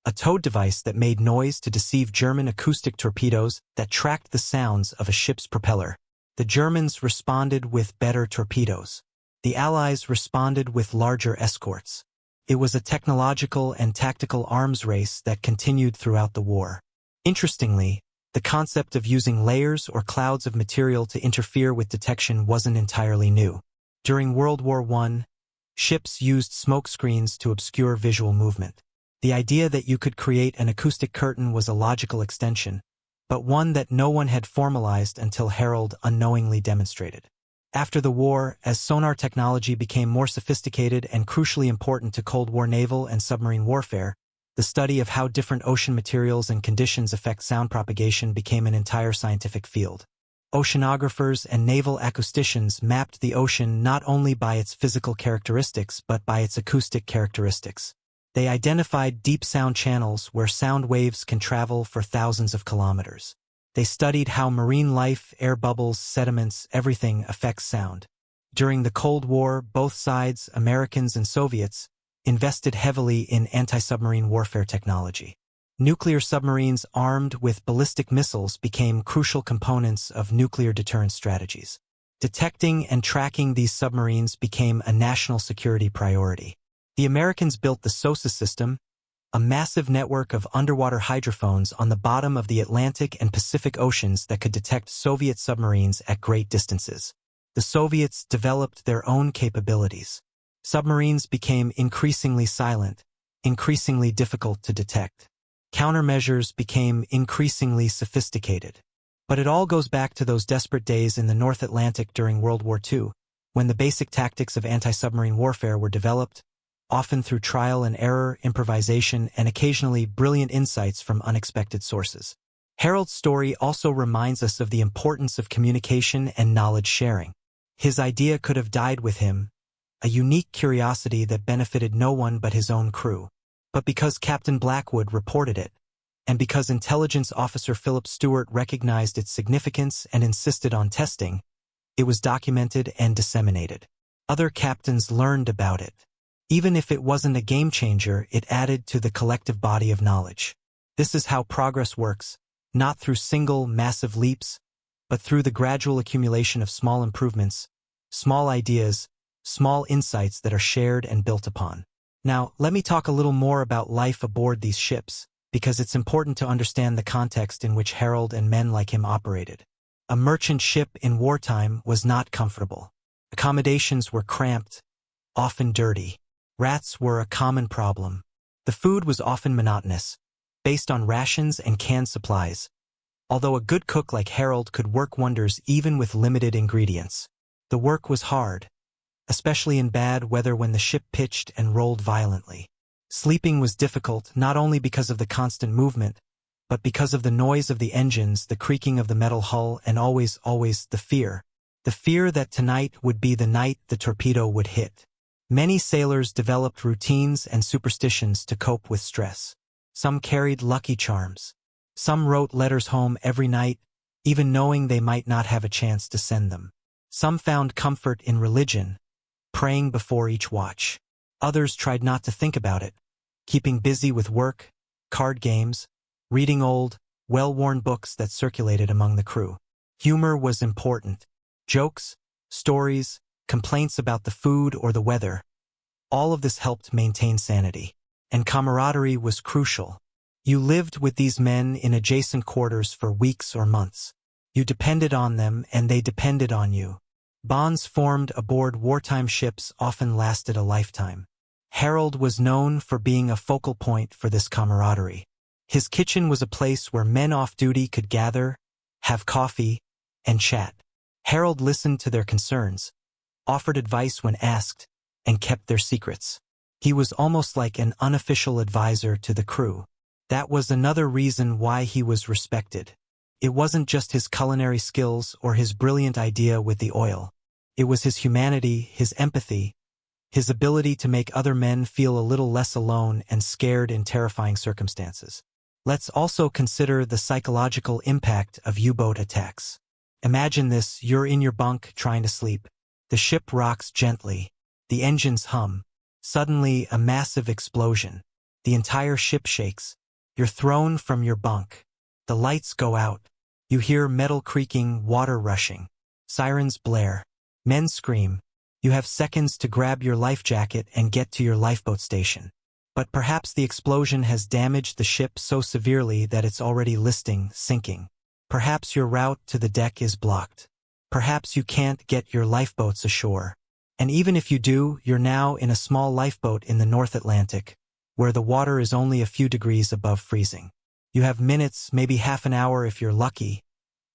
a towed device that made noise to deceive German acoustic torpedoes that tracked the sounds of a ship's propeller. The Germans responded with better torpedoes. The Allies responded with larger escorts. It was a technological and tactical arms race that continued throughout the war. Interestingly, the concept of using layers or clouds of material to interfere with detection wasn't entirely new. During World War I, ships used smoke screens to obscure visual movement. The idea that you could create an acoustic curtain was a logical extension, but one that no one had formalized until Harold unknowingly demonstrated. After the war, as sonar technology became more sophisticated and crucially important to Cold War naval and submarine warfare, the study of how different ocean materials and conditions affect sound propagation became an entire scientific field. Oceanographers and naval acousticians mapped the ocean not only by its physical characteristics but by its acoustic characteristics. They identified deep sound channels where sound waves can travel for thousands of kilometers. They studied how marine life, air bubbles, sediments, everything affects sound. During the Cold War, both sides, Americans and Soviets, invested heavily in anti-submarine warfare technology. Nuclear submarines armed with ballistic missiles became crucial components of nuclear deterrence strategies. Detecting and tracking these submarines became a national security priority. The Americans built the SOSA system, a massive network of underwater hydrophones on the bottom of the Atlantic and Pacific Oceans that could detect Soviet submarines at great distances. The Soviets developed their own capabilities. Submarines became increasingly silent, increasingly difficult to detect. Countermeasures became increasingly sophisticated. But it all goes back to those desperate days in the North Atlantic during World War II, when the basic tactics of anti-submarine warfare were developed, often through trial and error, improvisation, and occasionally brilliant insights from unexpected sources. Harold's story also reminds us of the importance of communication and knowledge sharing. His idea could have died with him, a unique curiosity that benefited no one but his own crew. But because Captain Blackwood reported it, and because intelligence officer Philip Stewart recognized its significance and insisted on testing, it was documented and disseminated. Other captains learned about it. Even if it wasn't a game changer, it added to the collective body of knowledge. This is how progress works, not through single, massive leaps, but through the gradual accumulation of small improvements, small ideas, small insights that are shared and built upon. Now, let me talk a little more about life aboard these ships, because it's important to understand the context in which Harold and men like him operated. A merchant ship in wartime was not comfortable. Accommodations were cramped, often dirty. Rats were a common problem. The food was often monotonous, based on rations and canned supplies, although a good cook like Harold could work wonders even with limited ingredients. The work was hard, especially in bad weather when the ship pitched and rolled violently. Sleeping was difficult not only because of the constant movement, but because of the noise of the engines, the creaking of the metal hull, and always the fear. The fear that tonight would be the night the torpedo would hit. Many sailors developed routines and superstitions to cope with stress. Some carried lucky charms. Some wrote letters home every night, even knowing they might not have a chance to send them. Some found comfort in religion, praying before each watch. Others tried not to think about it, keeping busy with work, card games, reading old, well-worn books that circulated among the crew. Humor was important. Jokes, stories, complaints about the food or the weather. All of this helped maintain sanity. And camaraderie was crucial. You lived with these men in adjacent quarters for weeks or months. You depended on them and they depended on you. Bonds formed aboard wartime ships often lasted a lifetime. Harold was known for being a focal point for this camaraderie. His kitchen was a place where men off duty could gather, have coffee, and chat. Harold listened to their concerns, offered advice when asked, and kept their secrets. He was almost like an unofficial advisor to the crew. That was another reason why he was respected. It wasn't just his culinary skills or his brilliant idea with the oil. It was his humanity, his empathy, his ability to make other men feel a little less alone and scared in terrifying circumstances. Let's also consider the psychological impact of U-boat attacks. Imagine this: you're in your bunk trying to sleep. The ship rocks gently. The engines hum. Suddenly, a massive explosion. The entire ship shakes. You're thrown from your bunk. The lights go out. You hear metal creaking, water rushing. Sirens blare. Men scream. You have seconds to grab your life jacket and get to your lifeboat station. But perhaps the explosion has damaged the ship so severely that it's already sinking. Perhaps your route to the deck is blocked. Perhaps you can't get your lifeboats ashore. And even if you do, you're now in a small lifeboat in the North Atlantic, where the water is only a few degrees above freezing. You have minutes, maybe half an hour if you're lucky,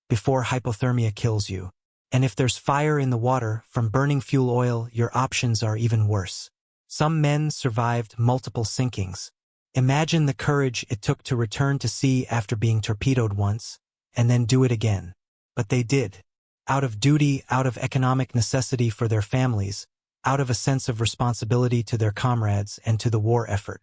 before hypothermia kills you. And if there's fire in the water from burning fuel oil, your options are even worse. Some men survived multiple sinkings. Imagine the courage it took to return to sea after being torpedoed once, and then do it again. But they did. Out of duty, out of economic necessity for their families, out of a sense of responsibility to their comrades and to the war effort.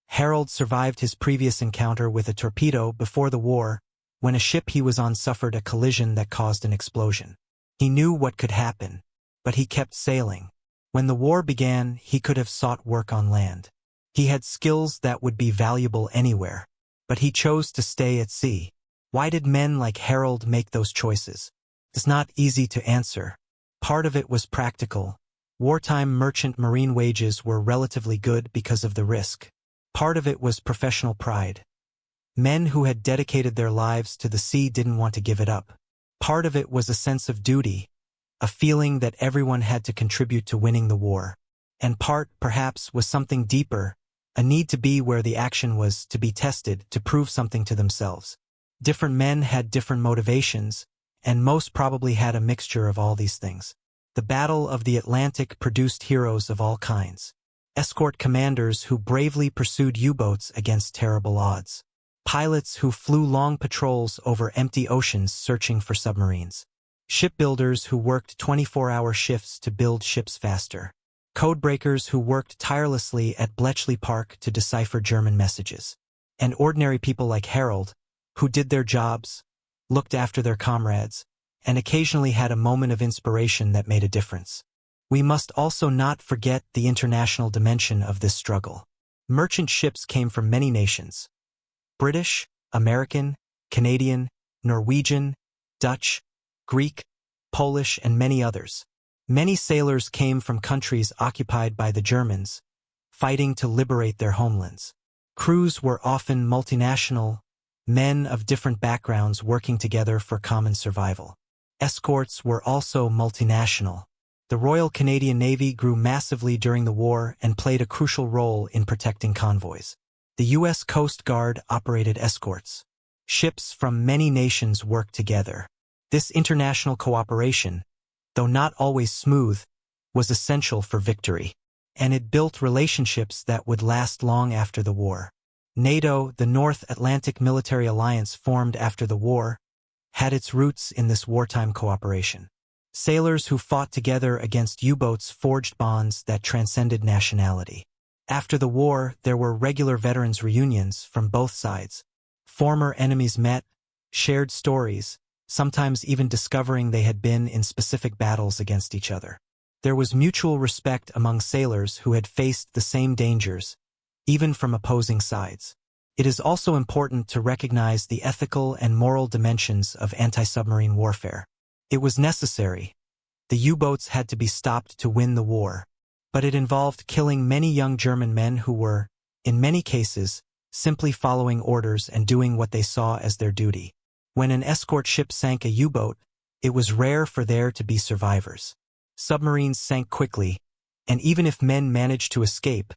Harold survived his previous encounter with a torpedo before the war, when a ship he was on suffered a collision that caused an explosion. He knew what could happen, but he kept sailing. When the war began, he could have sought work on land. He had skills that would be valuable anywhere, but he chose to stay at sea. Why did men like Harold make those choices? It's not easy to answer. Part of it was practical. Wartime merchant marine wages were relatively good because of the risk. Part of it was professional pride. Men who had dedicated their lives to the sea didn't want to give it up. Part of it was a sense of duty, a feeling that everyone had to contribute to winning the war. And part, perhaps, was something deeper, a need to be where the action was, to be tested, to prove something to themselves. Different men had different motivations, and most probably had a mixture of all these things. The Battle of the Atlantic produced heroes of all kinds. Escort commanders who bravely pursued U-boats against terrible odds. Pilots who flew long patrols over empty oceans searching for submarines. Shipbuilders who worked 24-hour shifts to build ships faster. Codebreakers who worked tirelessly at Bletchley Park to decipher German messages. And ordinary people like Harold, who did their jobs, looked after their comrades, and occasionally had a moment of inspiration that made a difference. We must also not forget the international dimension of this struggle. Merchant ships came from many nations. British, American, Canadian, Norwegian, Dutch, Greek, Polish, and many others. Many sailors came from countries occupied by the Germans, fighting to liberate their homelands. Crews were often multinational, men of different backgrounds working together for common survival. Escorts were also multinational. The Royal Canadian Navy grew massively during the war and played a crucial role in protecting convoys. The U.S. Coast Guard operated escorts. Ships from many nations worked together. This international cooperation, though not always smooth, was essential for victory, and it built relationships that would last long after the war. NATO, the North Atlantic military alliance formed after the war, had its roots in this wartime cooperation. Sailors who fought together against U-boats forged bonds that transcended nationality. After the war, there were regular veterans reunions from both sides. Former enemies met, shared stories, sometimes even discovering they had been in specific battles against each other. There was mutual respect among sailors who had faced the same dangers, even from opposing sides. It is also important to recognize the ethical and moral dimensions of anti-submarine warfare. It was necessary. The U-boats had to be stopped to win the war. But it involved killing many young German men who were, in many cases, simply following orders and doing what they saw as their duty. When an escort ship sank a U-boat, it was rare for there to be survivors. Submarines sank quickly, and even if men managed to escape,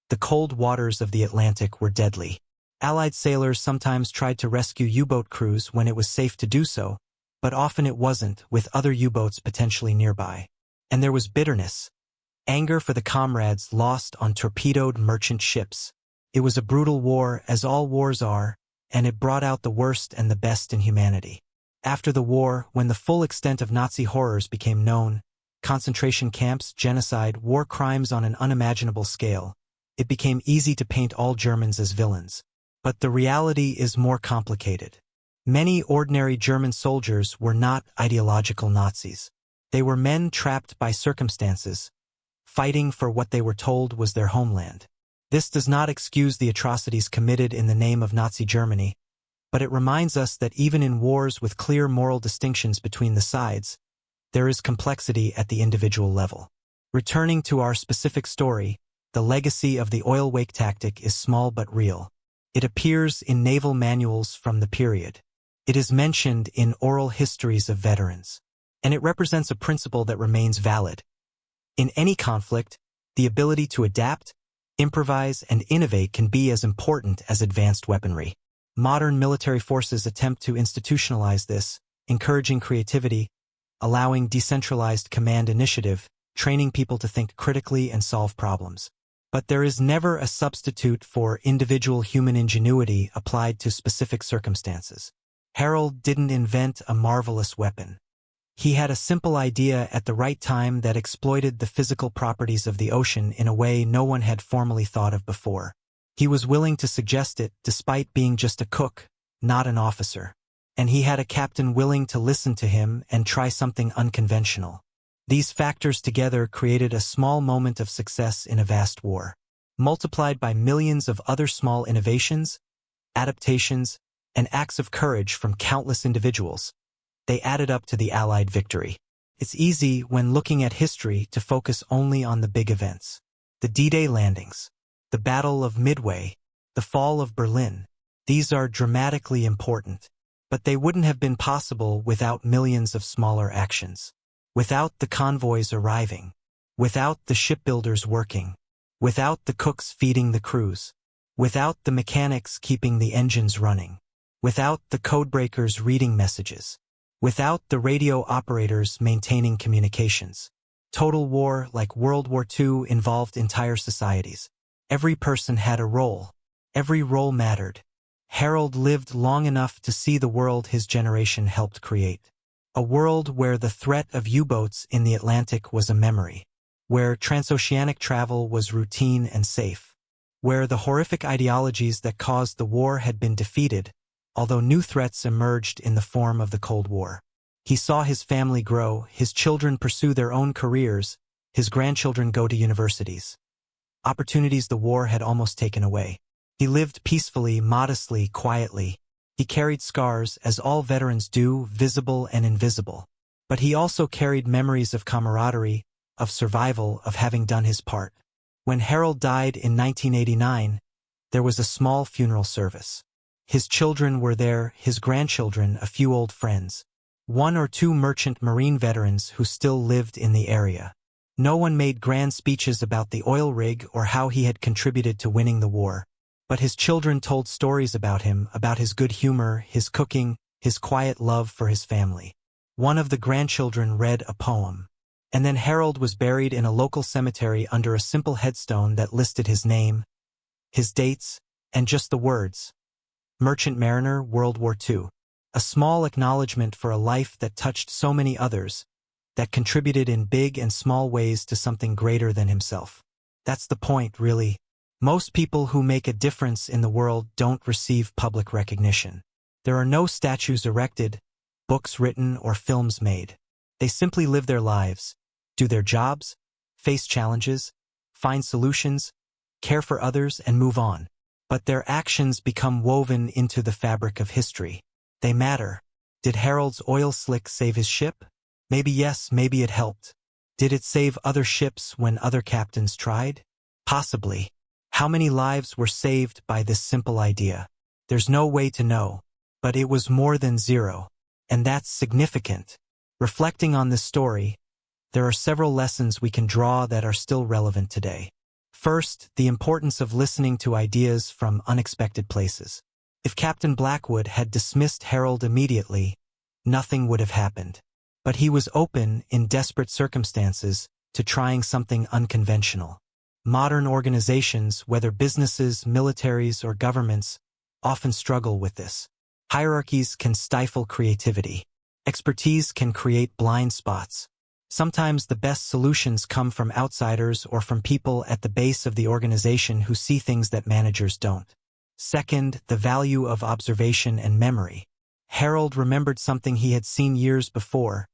the cold waters of the Atlantic were deadly. Allied sailors sometimes tried to rescue U-boat crews when it was safe to do so, but often it wasn't, with other U-boats potentially nearby. And there was bitterness. Anger for the comrades lost on torpedoed merchant ships. It was a brutal war, as all wars are, and it brought out the worst and the best in humanity. After the war, when the full extent of Nazi horrors became known, concentration camps, genocide, war crimes on an unimaginable scale, it became easy to paint all Germans as villains. But the reality is more complicated. Many ordinary German soldiers were not ideological Nazis. They were men trapped by circumstances, fighting for what they were told was their homeland. This does not excuse the atrocities committed in the name of Nazi Germany, but it reminds us that even in wars with clear moral distinctions between the sides, there is complexity at the individual level. Returning to our specific story, the legacy of the oil wake tactic is small but real. It appears in naval manuals from the period. It is mentioned in oral histories of veterans. And it represents a principle that remains valid. In any conflict, the ability to adapt, improvise, and innovate can be as important as advanced weaponry. Modern military forces attempt to institutionalize this, encouraging creativity, allowing decentralized command initiative, training people to think critically and solve problems. But there is never a substitute for individual human ingenuity applied to specific circumstances. Harold didn't invent a marvelous weapon. He had a simple idea at the right time that exploited the physical properties of the ocean in a way no one had formally thought of before. He was willing to suggest it despite being just a cook, not an officer. And he had a captain willing to listen to him and try something unconventional. These factors together created a small moment of success in a vast war. Multiplied by millions of other small innovations, adaptations, and acts of courage from countless individuals, they added up to the Allied victory. It's easy, when looking at history, to focus only on the big events. The D-Day landings, the Battle of Midway, the fall of Berlin. These are dramatically important, but they wouldn't have been possible without millions of smaller actions. Without the convoys arriving, without the shipbuilders working, without the cooks feeding the crews, without the mechanics keeping the engines running, without the codebreakers reading messages, without the radio operators maintaining communications. Total war, like World War II, involved entire societies. Every person had a role. Every role mattered. Harold lived long enough to see the world his generation helped create. A world where the threat of U-boats in the Atlantic was a memory. Where transoceanic travel was routine and safe. Where the horrific ideologies that caused the war had been defeated, although new threats emerged in the form of the Cold War. He saw his family grow, his children pursue their own careers, his grandchildren go to universities. Opportunities the war had almost taken away. He lived peacefully, modestly, quietly. He carried scars, as all veterans do, visible and invisible. But he also carried memories of camaraderie, of survival, of having done his part. When Harold died in 1989, there was a small funeral service. His children were there, his grandchildren, a few old friends. 1 or 2 merchant marine veterans who still lived in the area. No one made grand speeches about the oil rig or how he had contributed to winning the war. But his children told stories about him, about his good humor, his cooking, his quiet love for his family. One of the grandchildren read a poem. And then Harold was buried in a local cemetery under a simple headstone that listed his name, his dates, and just the words, Merchant Mariner, World War II. A small acknowledgement for a life that touched so many others, that contributed in big and small ways to something greater than himself. That's the point, really. Most people who make a difference in the world don't receive public recognition. There are no statues erected, books written, or films made. They simply live their lives, do their jobs, face challenges, find solutions, care for others, and move on. But their actions become woven into the fabric of history. They matter. Did Harold's oil slick save his ship? Maybe yes, maybe it helped. Did it save other ships when other captains tried? Possibly. How many lives were saved by this simple idea? There's no way to know. But it was more than 0. And that's significant. Reflecting on this story, there are several lessons we can draw that are still relevant today. First, the importance of listening to ideas from unexpected places. If Captain Blackwood had dismissed Harold immediately, nothing would have happened. But he was open, in desperate circumstances, to trying something unconventional. Modern organizations, whether businesses, militaries, or governments, often struggle with this. Hierarchies can stifle creativity. Expertise can create blind spots. Sometimes the best solutions come from outsiders or from people at the base of the organization who see things that managers don't. Second, the value of observation and memory. Harold remembered something he had seen years before,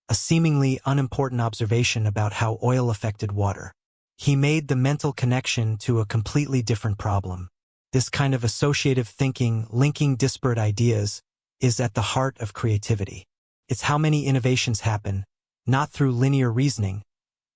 a seemingly unimportant observation about how oil affected water. He made the mental connection to a completely different problem. This kind of associative thinking, linking disparate ideas, is at the heart of creativity. It's how many innovations happen, not through linear reasoning,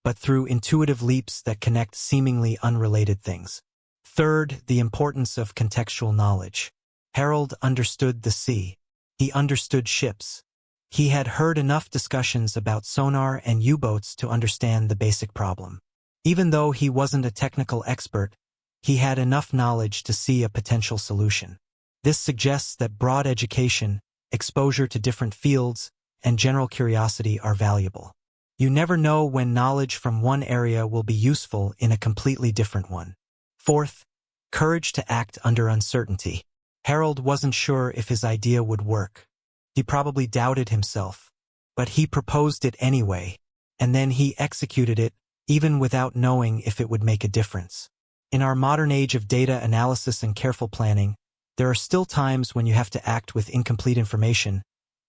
but through intuitive leaps that connect seemingly unrelated things. Third, the importance of contextual knowledge. Harold understood the sea. He understood ships. He had heard enough discussions about sonar and U-boats to understand the basic problem. Even though he wasn't a technical expert, he had enough knowledge to see a potential solution. This suggests that broad education, exposure to different fields, and general curiosity are valuable. You never know when knowledge from one area will be useful in a completely different one. Fourth, courage to act under uncertainty. Harold wasn't sure if his idea would work. He probably doubted himself, but he proposed it anyway, and then he executed it, even without knowing if it would make a difference. In our modern age of data analysis and careful planning, there are still times when you have to act with incomplete information,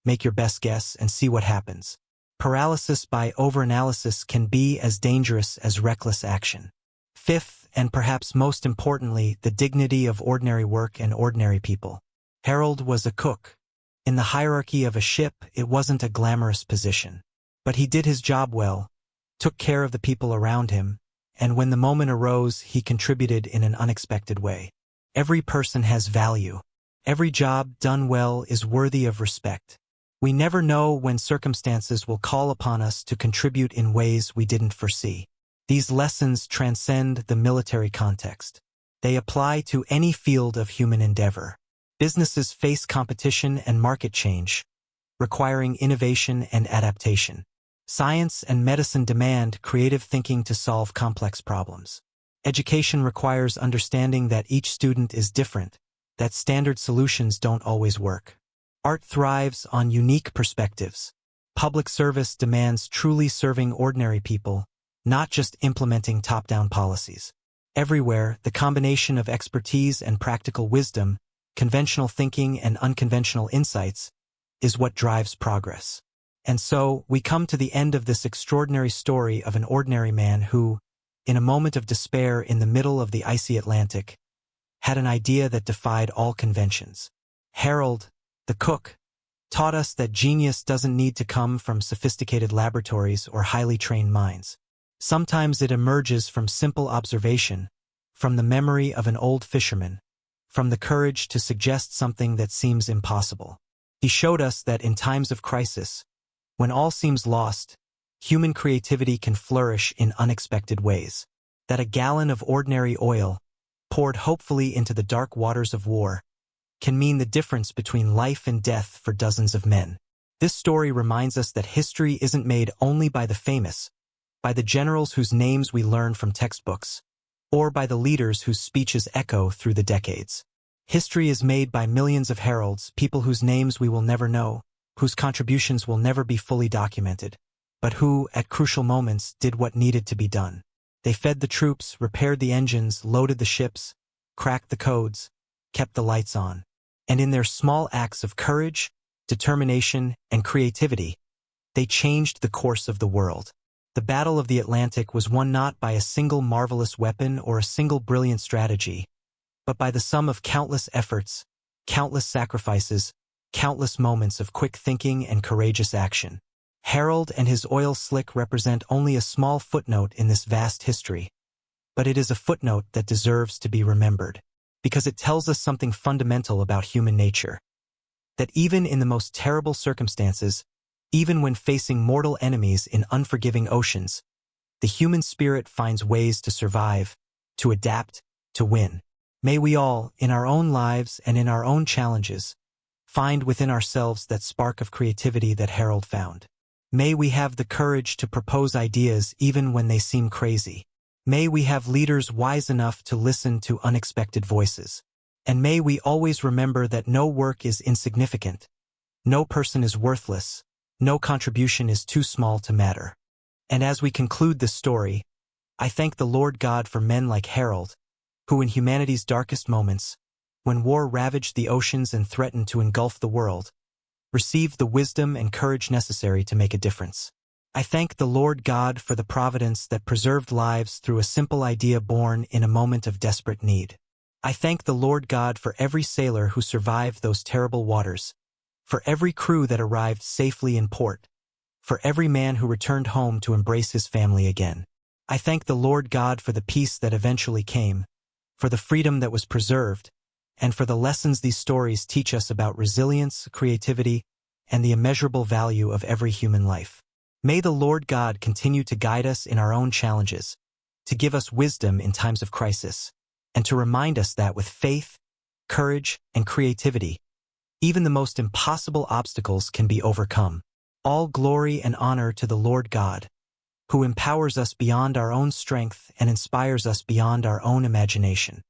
make your best guess, and see what happens. Paralysis by overanalysis can be as dangerous as reckless action. Fifth, and perhaps most importantly, the dignity of ordinary work and ordinary people. Harold was a cook. In the hierarchy of a ship, it wasn't a glamorous position. But he did his job well, took care of the people around him, and when the moment arose, he contributed in an unexpected way. Every person has value. Every job done well is worthy of respect. We never know when circumstances will call upon us to contribute in ways we didn't foresee. These lessons transcend the military context. They apply to any field of human endeavor. Businesses face competition and market change, requiring innovation and adaptation. Science and medicine demand creative thinking to solve complex problems. Education requires understanding that each student is different, that standard solutions don't always work. Art thrives on unique perspectives. Public service demands truly serving ordinary people, not just implementing top-down policies. Everywhere, the combination of expertise and practical wisdom, conventional thinking and unconventional insights, is what drives progress. And so, we come to the end of this extraordinary story of an ordinary man who, in a moment of despair in the middle of the icy Atlantic, had an idea that defied all conventions. Harold, the cook, taught us that genius doesn't need to come from sophisticated laboratories or highly trained minds. Sometimes it emerges from simple observation, from the memory of an old fisherman, from the courage to suggest something that seems impossible. He showed us that in times of crisis, when all seems lost, human creativity can flourish in unexpected ways. That a gallon of ordinary oil, poured hopefully into the dark waters of war, can mean the difference between life and death for dozens of men. This story reminds us that history isn't made only by the famous, by the generals whose names we learn from textbooks, or by the leaders whose speeches echo through the decades. History is made by millions of heralds, people whose names we will never know, whose contributions will never be fully documented, but who, at crucial moments, did what needed to be done. They fed the troops, repaired the engines, loaded the ships, cracked the codes, kept the lights on. And in their small acts of courage, determination, and creativity, they changed the course of the world. The Battle of the Atlantic was won not by a single marvelous weapon or a single brilliant strategy, but by the sum of countless efforts, countless sacrifices, countless moments of quick thinking and courageous action. Harold and his oil slick represent only a small footnote in this vast history, but it is a footnote that deserves to be remembered, because it tells us something fundamental about human nature. That even in the most terrible circumstances, even when facing mortal enemies in unforgiving oceans, the human spirit finds ways to survive, to adapt, to win. May we all, in our own lives and in our own challenges, find within ourselves that spark of creativity that Harold found. May we have the courage to propose ideas even when they seem crazy. May we have leaders wise enough to listen to unexpected voices. And may we always remember that no work is insignificant. No person is worthless. No contribution is too small to matter. And as we conclude this story, I thank the Lord God for men like Harold, who in humanity's darkest moments, when war ravaged the oceans and threatened to engulf the world, received the wisdom and courage necessary to make a difference. I thank the Lord God for the providence that preserved lives through a simple idea born in a moment of desperate need. I thank the Lord God for every sailor who survived those terrible waters, for every crew that arrived safely in port, for every man who returned home to embrace his family again. I thank the Lord God for the peace that eventually came, for the freedom that was preserved, and for the lessons these stories teach us about resilience, creativity, and the immeasurable value of every human life. May the Lord God continue to guide us in our own challenges, to give us wisdom in times of crisis, and to remind us that with faith, courage, and creativity, even the most impossible obstacles can be overcome. All glory and honor to the Lord God, who empowers us beyond our own strength and inspires us beyond our own imagination.